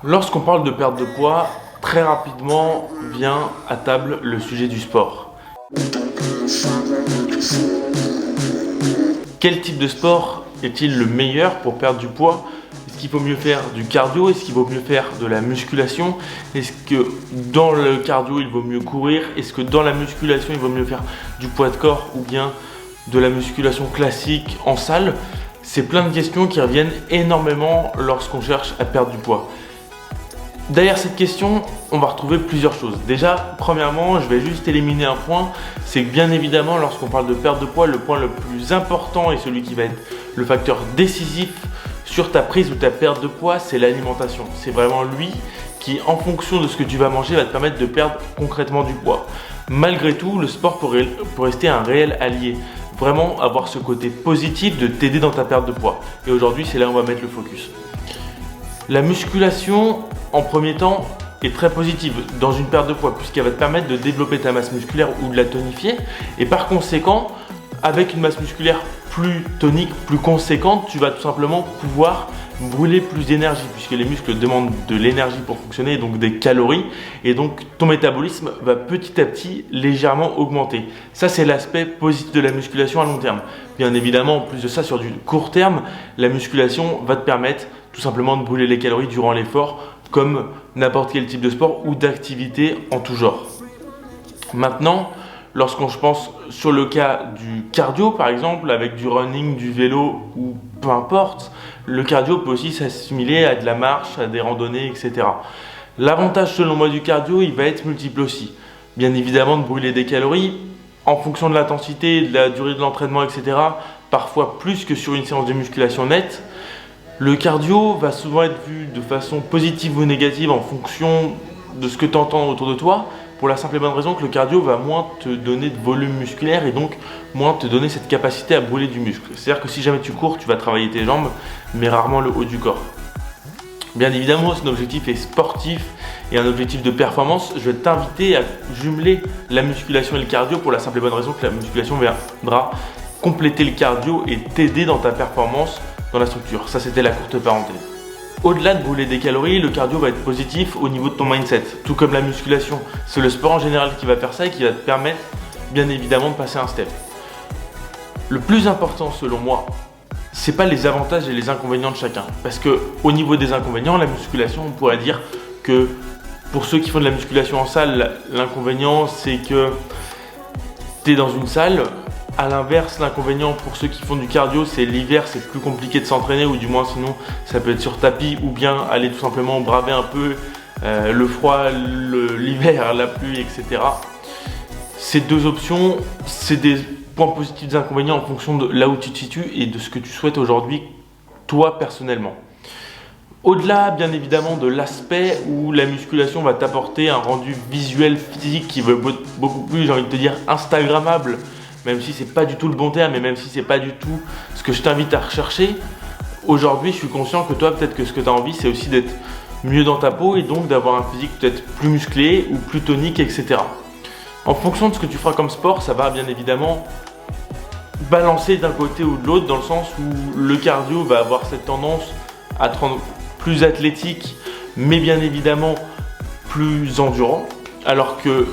Lorsqu'on parle de perte de poids, très rapidement vient à table le sujet du sport. Quel type de sport est-il le meilleur pour perdre du poids? Est-ce qu'il vaut mieux faire du cardio? Est-ce qu'il vaut mieux faire de la musculation? Est-ce que dans le cardio il vaut mieux courir? Est-ce que dans la musculation il vaut mieux faire du poids de corps ou bien de la musculation classique en salle? C'est plein de questions qui reviennent énormément lorsqu'on cherche à perdre du poids. Derrière cette question, on va retrouver plusieurs choses. Déjà, premièrement, je vais juste éliminer un point, c'est que bien évidemment, lorsqu'on parle de perte de poids, le point le plus important et celui qui va être le facteur décisif sur ta prise ou ta perte de poids, c'est l'alimentation. C'est vraiment lui qui, en fonction de ce que tu vas manger, va te permettre de perdre concrètement du poids. Malgré tout, le sport pourrait rester un réel allié. Vraiment avoir ce côté positif de t'aider dans ta perte de poids. Et aujourd'hui, c'est là où on va mettre le focus. La musculation, en premier temps, est très positive dans une perte de poids puisqu'elle va te permettre de développer ta masse musculaire ou de la tonifier. Et par conséquent, avec une masse musculaire plus tonique, plus conséquente, tu vas tout simplement pouvoir brûler plus d'énergie puisque les muscles demandent de l'énergie pour fonctionner, donc des calories, et donc ton métabolisme va petit à petit légèrement augmenter. Ça, c'est l'aspect positif de la musculation à long terme. Bien évidemment, en plus de ça, sur du court terme, la musculation va te permettre tout simplement de brûler les calories durant l'effort, comme n'importe quel type de sport ou d'activité en tout genre. Maintenant, lorsqu'on je pense sur le cas du cardio par exemple, avec du running, du vélo ou peu importe, le cardio peut aussi s'assimiler à de la marche, à des randonnées, etc. L'avantage selon moi du cardio, il va être multiple aussi. Bien évidemment de brûler des calories, en fonction de l'intensité, de la durée de l'entraînement, etc. Parfois plus que sur une séance de musculation nette. Le cardio va souvent être vu de façon positive ou négative en fonction de ce que tu entends autour de toi, pour la simple et bonne raison que le cardio va moins te donner de volume musculaire et donc moins te donner cette capacité à brûler du muscle. C'est-à-dire que si jamais tu cours, tu vas travailler tes jambes, mais rarement le haut du corps. Bien évidemment, si ton objectif est sportif et un objectif de performance, je vais t'inviter à jumeler la musculation et le cardio pour la simple et bonne raison que la musculation viendra compléter le cardio et t'aider dans ta performance dans la structure. Ça, c'était la courte parenthèse. Au-delà de brûler des calories, le cardio va être positif au niveau de ton mindset, tout comme la musculation. C'est le sport en général qui va faire ça et qui va te permettre, bien évidemment, de passer un step. Le plus important, selon moi, c'est pas les avantages et les inconvénients de chacun. Parce que au niveau des inconvénients, la musculation, on pourrait dire que pour ceux qui font de la musculation en salle, l'inconvénient, c'est que tu es dans une salle. A l'inverse, l'inconvénient pour ceux qui font du cardio, c'est l'hiver, c'est plus compliqué de s'entraîner, ou du moins sinon ça peut être sur tapis, ou bien aller tout simplement braver un peu le froid, l'hiver, la pluie, etc. Ces deux options, c'est des points positifs, des inconvénients en fonction de là où tu te situes et de ce que tu souhaites aujourd'hui, toi personnellement. Au-delà, bien évidemment, de l'aspect où la musculation va t'apporter un rendu visuel, physique qui va beaucoup plus, j'ai envie de te dire, instagrammable, même si c'est pas du tout le bon terme et même si c'est pas du tout ce que je t'invite à rechercher, aujourd'hui je suis conscient que toi peut-être que ce que tu as envie c'est aussi d'être mieux dans ta peau et donc d'avoir un physique peut-être plus musclé ou plus tonique, etc. En fonction de ce que tu feras comme sport, ça va bien évidemment balancer d'un côté ou de l'autre dans le sens où le cardio va avoir cette tendance à te rendre plus athlétique mais bien évidemment plus endurant, alors que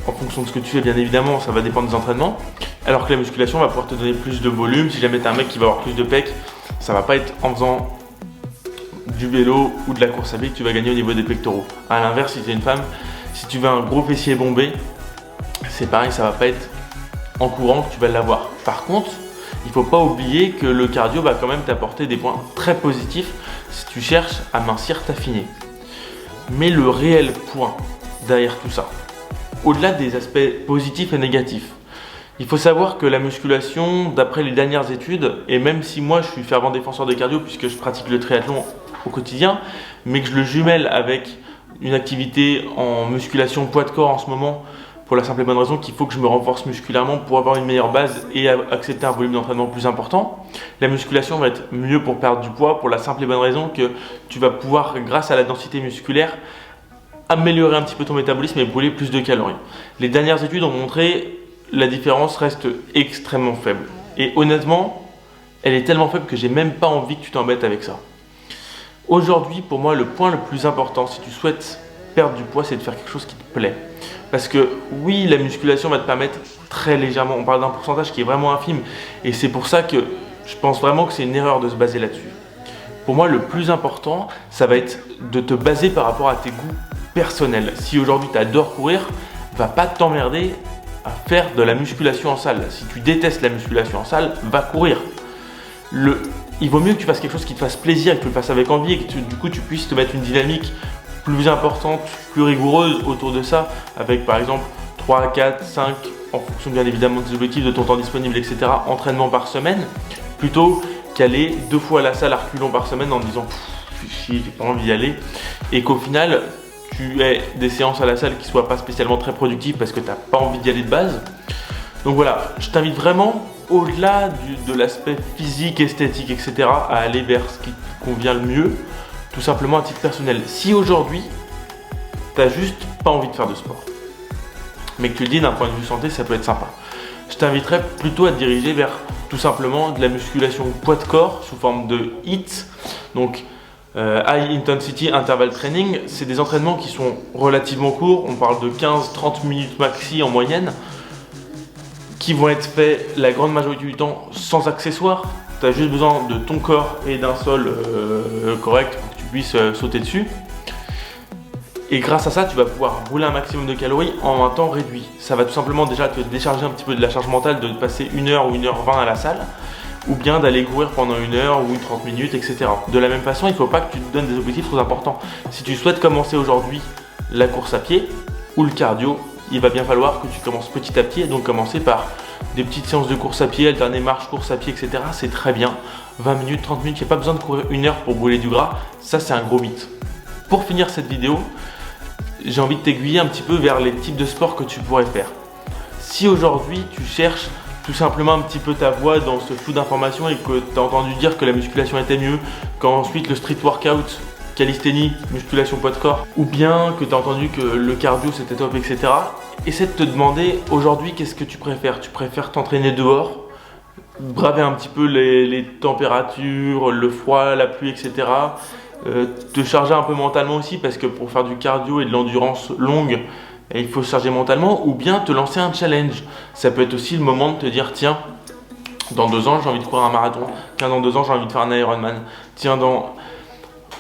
en fonction de ce que tu fais, bien évidemment, ça va dépendre des entraînements. Alors que la musculation va pouvoir te donner plus de volume. Si jamais tu es un mec qui va avoir plus de pecs, ça va pas être en faisant du vélo ou de la course à pied que tu vas gagner au niveau des pectoraux. A l'inverse, si tu es une femme, si tu veux un gros fessier bombé, c'est pareil, ça va pas être en courant que tu vas l'avoir. Par contre, il ne faut pas oublier que le cardio va quand même t'apporter des points très positifs si tu cherches à mincir, t'affiner. Mais le réel point derrière tout ça, au-delà des aspects positifs et négatifs, il faut savoir que la musculation, d'après les dernières études, et même si moi je suis fervent défenseur de cardio puisque je pratique le triathlon au quotidien, mais que je le jumelle avec une activité en musculation poids de corps en ce moment, pour la simple et bonne raison qu'il faut que je me renforce musculairement pour avoir une meilleure base et accepter un volume d'entraînement plus important. La musculation va être mieux pour perdre du poids pour la simple et bonne raison que tu vas pouvoir, grâce à la densité musculaire, améliorer un petit peu ton métabolisme et brûler plus de calories. Les dernières études ont montré la différence reste extrêmement faible. Et honnêtement, elle est tellement faible que j'ai même pas envie que tu t'embêtes avec ça. Aujourd'hui, pour moi, le point le plus important, si tu souhaites perdre du poids, c'est de faire quelque chose qui te plaît. Parce que oui, la musculation va te permettre très légèrement, on parle d'un pourcentage qui est vraiment infime, et c'est pour ça que je pense vraiment que c'est une erreur de se baser là-dessus. Pour moi, le plus important, ça va être de te baser par rapport à tes goûts personnels. Si aujourd'hui tu adores courir, va pas t'emmerder à faire de la musculation en salle. Si tu détestes la musculation en salle, va courir. Il vaut mieux que tu fasses quelque chose qui te fasse plaisir, que tu le fasses avec envie et que du coup tu puisses te mettre une dynamique plus importante, plus rigoureuse autour de ça, avec par exemple 3, 4, 5, en fonction bien évidemment des objectifs, de ton temps disponible, etc., entraînements par semaine, plutôt qu'aller 2 fois à la salle à reculons par semaine en disant je suis chier, j'ai pas envie d'y aller, et qu'au final tu aies des séances à la salle qui soient pas spécialement très productives parce que tu n'as pas envie d'y aller de base. Donc voilà, je t'invite vraiment, au-delà de l'aspect physique, esthétique, etc., à aller vers ce qui te convient le mieux, tout simplement à titre personnel. Si aujourd'hui, tu n'as juste pas envie de faire de sport, mais que tu le dis d'un point de vue santé, ça peut être sympa. Je t'inviterais plutôt à te diriger vers tout simplement de la musculation poids de corps sous forme de HIIT, donc High Intensity Interval Training. C'est des entraînements qui sont relativement courts, on parle de 15-30 minutes maxi en moyenne, qui vont être faits la grande majorité du temps sans accessoires. Tu as juste besoin de ton corps et d'un sol correct pour que tu puisses sauter dessus. Et grâce à ça, tu vas pouvoir brûler un maximum de calories en un temps réduit. Ça va tout simplement déjà te décharger un petit peu de la charge mentale de passer 1 heure ou 1h20 à la salle, ou bien d'aller courir pendant 1 heure ou 30 minutes, etc. De la même façon, il ne faut pas que tu te donnes des objectifs trop importants. Si tu souhaites commencer aujourd'hui la course à pied ou le cardio, il va bien falloir que tu commences petit à petit, et donc commencer par des petites séances de course à pied, alterner marche, course à pied, etc. C'est très bien. 20 minutes, 30 minutes, il n'y a pas besoin de courir 1 heure pour brûler du gras. Ça, c'est un gros mythe. Pour finir cette vidéo, j'ai envie de t'aiguiller un petit peu vers les types de sports que tu pourrais faire. Si aujourd'hui, tu cherches tout simplement un petit peu ta voie dans ce flou d'informations et que tu as entendu dire que la musculation était mieux, qu'ensuite le street workout, calisthénie, musculation poids de corps, ou bien que tu as entendu que le cardio c'était top, etc. Essaie de te demander aujourd'hui qu'est-ce que tu préfères. Tu préfères t'entraîner dehors, braver un petit peu les températures, le froid, la pluie, etc. Te charger un peu mentalement aussi, parce que pour faire du cardio et de l'endurance longue, il faut se charger mentalement, ou bien te lancer un challenge. Ça peut être aussi le moment de te dire tiens, dans 2 ans j'ai envie de courir un marathon, tiens dans 2 ans j'ai envie de faire un Ironman, tiens dans...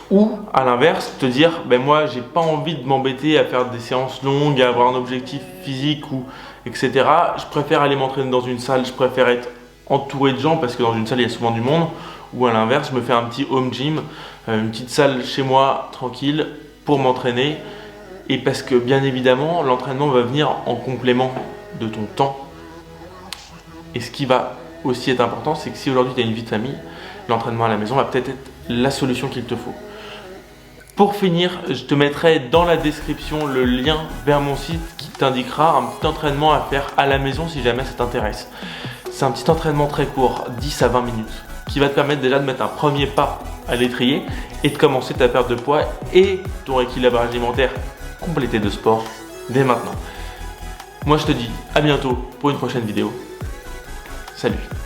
Ou à l'inverse, te dire ben moi j'ai pas envie de m'embêter à faire des séances longues, à avoir un objectif physique ou etc. Je préfère aller m'entraîner dans une salle, je préfère être entouré de gens parce que dans une salle il y a souvent du monde. Ou à l'inverse, je me fais un petit home gym, une petite salle chez moi tranquille pour m'entraîner. Et parce que bien évidemment l'entraînement va venir en complément de ton temps. Et ce qui va aussi être important, c'est que si aujourd'hui tu as une vie de famille, l'entraînement à la maison va peut-être être la solution qu'il te faut. Pour finir, je te mettrai dans la description le lien vers mon site qui t'indiquera un petit entraînement à faire à la maison si jamais ça t'intéresse. C'est un petit entraînement très court, 10 à 20 minutes, qui va te permettre déjà de mettre un premier pas à l'étrier et de commencer ta perte de poids et ton équilibre alimentaire complété de sport dès maintenant. Moi je te dis à bientôt pour une prochaine vidéo. Salut!